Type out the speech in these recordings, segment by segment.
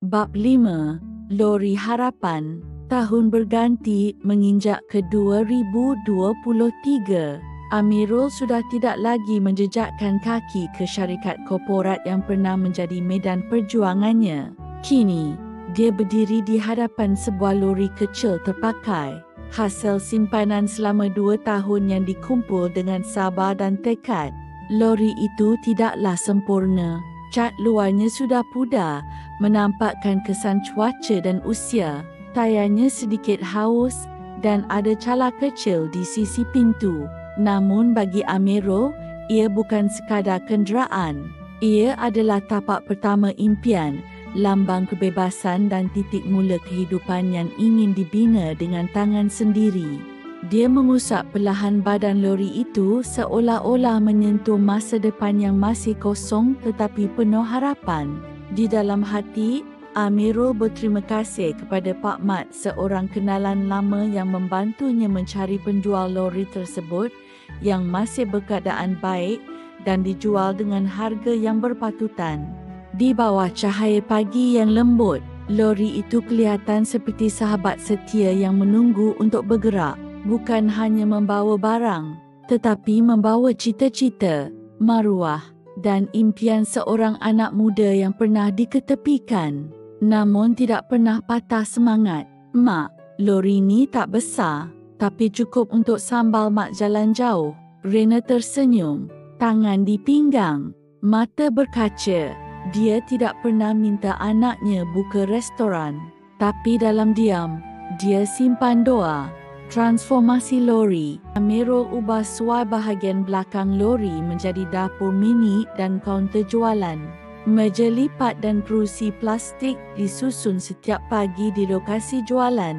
Bab 5. Lori Harapan. Tahun berganti menginjak ke 2023. Amirul sudah tidak lagi menjejakkan kaki ke syarikat korporat yang pernah menjadi medan perjuangannya. Kini, dia berdiri di hadapan sebuah lori kecil terpakai. Hasil simpanan selama 2 tahun yang dikumpul dengan sabar dan tekad. Lori itu tidaklah sempurna. Cat luarnya sudah pudar, menampakkan kesan cuaca dan usia. Tayarnya sedikit haus dan ada calar kecil di sisi pintu. Namun bagi Amirul, ia bukan sekadar kenderaan. Ia adalah tapak pertama impian, lambang kebebasan dan titik mula kehidupan yang ingin dibina dengan tangan sendiri. Dia mengusap perlahan badan lori itu seolah-olah menyentuh masa depan yang masih kosong tetapi penuh harapan. Di dalam hati, Amirul berterima kasih kepada Pak Mat, seorang kenalan lama yang membantunya mencari penjual lori tersebut yang masih berkeadaan baik dan dijual dengan harga yang berpatutan. Di bawah cahaya pagi yang lembut, lori itu kelihatan seperti sahabat setia yang menunggu untuk bergerak. Bukan hanya membawa barang, tetapi membawa cita-cita, maruah dan impian seorang anak muda yang pernah diketepikan. Namun tidak pernah patah semangat. Mak, lori ni tak besar, tapi cukup untuk sambal mak jalan jauh. Rena tersenyum, tangan di pinggang, mata berkaca. Dia tidak pernah minta anaknya buka restoran, tapi dalam diam, dia simpan doa. Transformasi lori. Amirul ubah suai bahagian belakang lori menjadi dapur mini dan kaunter jualan. Meja lipat dan kerusi plastik disusun setiap pagi di lokasi jualan.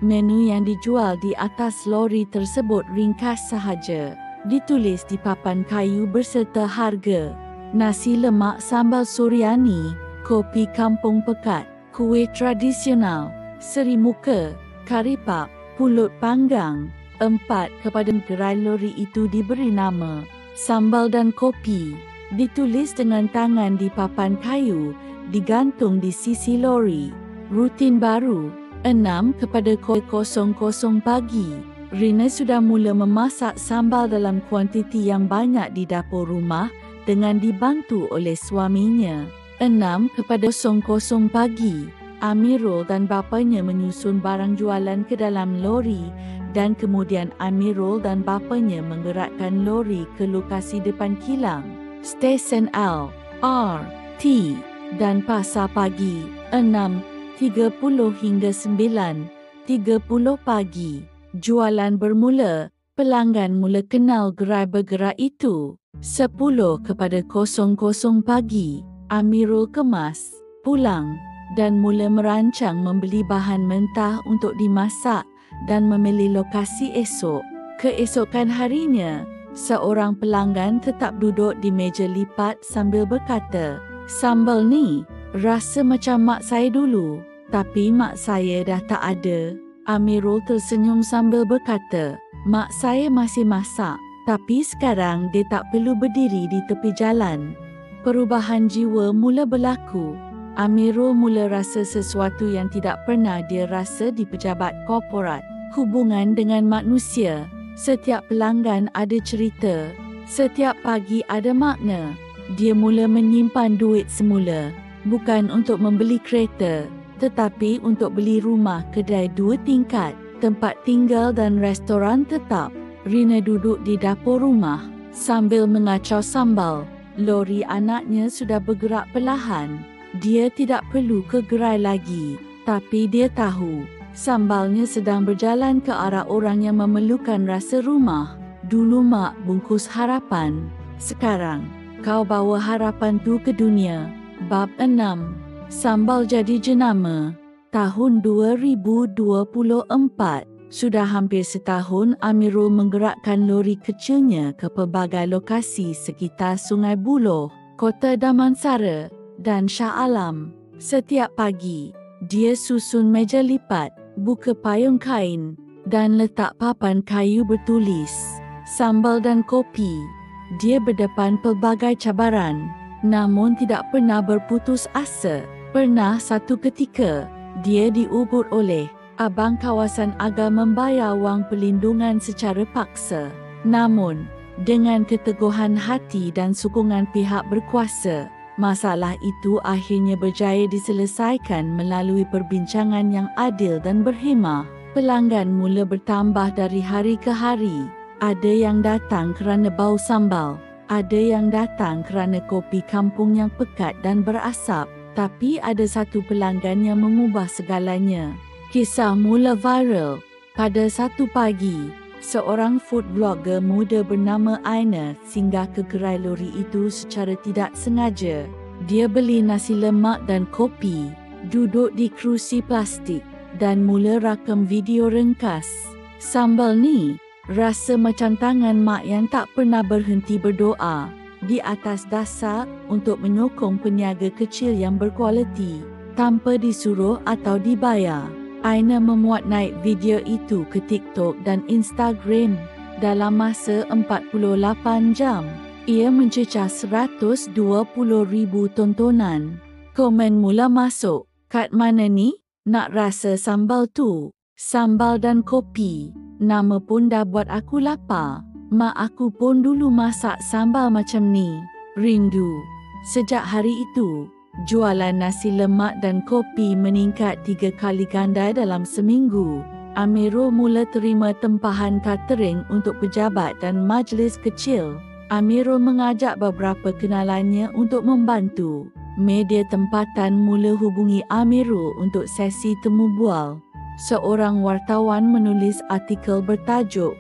Menu yang dijual di atas lori tersebut ringkas sahaja. Ditulis di papan kayu berserta harga. Nasi lemak sambal Suryani, kopi kampung pekat, kuih tradisional, seri muka, kari pap, pulut panggang. 4 kepada gerai lori itu diberi nama sambal dan kopi. Ditulis dengan tangan di papan kayu, digantung di sisi lori. Rutin baru. 6 kepada 00 pagi. Rina sudah mula memasak sambal dalam kuantiti yang banyak di dapur rumah dengan dibantu oleh suaminya. 6 kepada 00 pagi. Amirul dan bapanya menyusun barang jualan ke dalam lori dan kemudian Amirul dan bapanya menggerakkan lori ke lokasi depan kilang, stesen L, R, T dan pasar pagi. 6:30 hingga 9:30 pagi. Jualan bermula. Pelanggan mula kenal gerai bergerak itu. 10 kepada 00 pagi. Amirul kemas, pulang dan mula merancang membeli bahan mentah untuk dimasak dan memilih lokasi esok. Keesokan harinya, seorang pelanggan tetap duduk di meja lipat sambil berkata, "Sambal ni rasa macam mak saya dulu, tapi mak saya dah tak ada." Amirul tersenyum sambil berkata, "Mak saya masih masak, tapi sekarang dia tak perlu berdiri di tepi jalan." Perubahan jiwa mula berlaku. Amirul mula rasa sesuatu yang tidak pernah dia rasa di pejabat korporat. Hubungan dengan manusia. Setiap pelanggan ada cerita. Setiap pagi ada makna. Dia mula menyimpan duit semula. Bukan untuk membeli kereta, tetapi untuk beli rumah kedai 2 tingkat, tempat tinggal dan restoran tetap. Rina duduk di dapur rumah sambil mengacau sambal. Lori anaknya sudah bergerak perlahan. Dia tidak perlu ke gerai lagi, tapi dia tahu sambalnya sedang berjalan ke arah orang yang memerlukan rasa rumah. Dulu mak bungkus harapan, sekarang kau bawa harapan tu ke dunia. Bab 6. Sambal jadi jenama. Tahun 2024. Sudah hampir setahun Amirul menggerakkan lori kecilnya ke pelbagai lokasi sekitar Sungai Buloh, Kota Damansara dan Shah Alam. Setiap pagi, dia susun meja lipat, buka payung kain dan letak papan kayu bertulis sambal dan kopi. Dia berdepan pelbagai cabaran, namun tidak pernah berputus asa. Pernah satu ketika, dia diugut oleh abang kawasan agar membayar wang perlindungan secara paksa. Namun, dengan keteguhan hati dan sokongan pihak berkuasa, masalah itu akhirnya berjaya diselesaikan melalui perbincangan yang adil dan berhemah. Pelanggan mula bertambah dari hari ke hari. Ada yang datang kerana bau sambal, ada yang datang kerana kopi kampung yang pekat dan berasap. Tapi ada satu pelanggan yang mengubah segalanya. Kisah mula viral. Pada satu pagi, seorang food blogger muda bernama Aina singgah ke gerai lori itu secara tidak sengaja. Dia beli nasi lemak dan kopi, duduk di kerusi plastik dan mula rakam video ringkas. Sambal ni rasa macam tangan mak yang tak pernah berhenti berdoa di atas dasar untuk menyokong peniaga kecil yang berkualiti tanpa disuruh atau dibayar. Aina memuat naik video itu ke TikTok dan Instagram. Dalam masa 48 jam, ia mencecah 120,000 tontonan. Komen mula masuk. Kat mana ni? Nak rasa sambal tu. Sambal dan kopi. Nama pun dah buat aku lapar. Mak aku pun dulu masak sambal macam ni. Rindu. Sejak hari itu, jualan nasi lemak dan kopi meningkat 3 kali ganda dalam seminggu. Amirul mula terima tempahan catering untuk pejabat dan majlis kecil. Amirul mengajak beberapa kenalannya untuk membantu. Media tempatan mula hubungi Amirul untuk sesi temu bual. Seorang wartawan menulis artikel bertajuk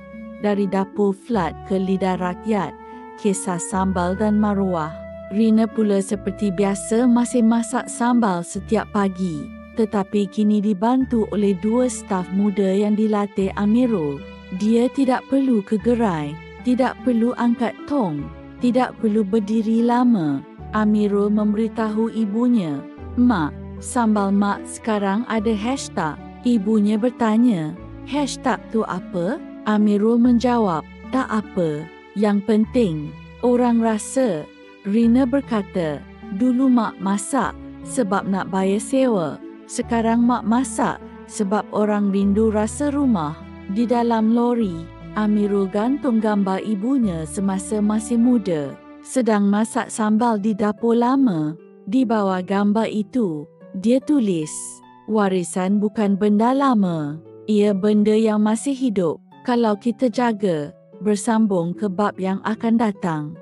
Dari Dapur Flat ke Lidah Rakyat, Kisah Sambal dan Maruah. Rina pula seperti biasa masih masak sambal setiap pagi, tetapi kini dibantu oleh 2 staf muda yang dilatih Amirul. Dia tidak perlu ke gerai, tidak perlu angkat tong, tidak perlu berdiri lama. Amirul memberitahu ibunya, "Mak, sambal mak sekarang ada hashtag." Ibunya bertanya, "Hashtag tu apa?" Amirul menjawab, "Tak apa. Yang penting, orang rasa." Rina berkata, "Dulu mak masak sebab nak bayar sewa. Sekarang mak masak sebab orang rindu rasa rumah." Di dalam lori, Amirul gantung gambar ibunya semasa masih muda, sedang masak sambal di dapur lama. Di bawah gambar itu, dia tulis, "Warisan bukan benda lama. Ia benda yang masih hidup. Kalau kita jaga, bersambung ke bab yang akan datang."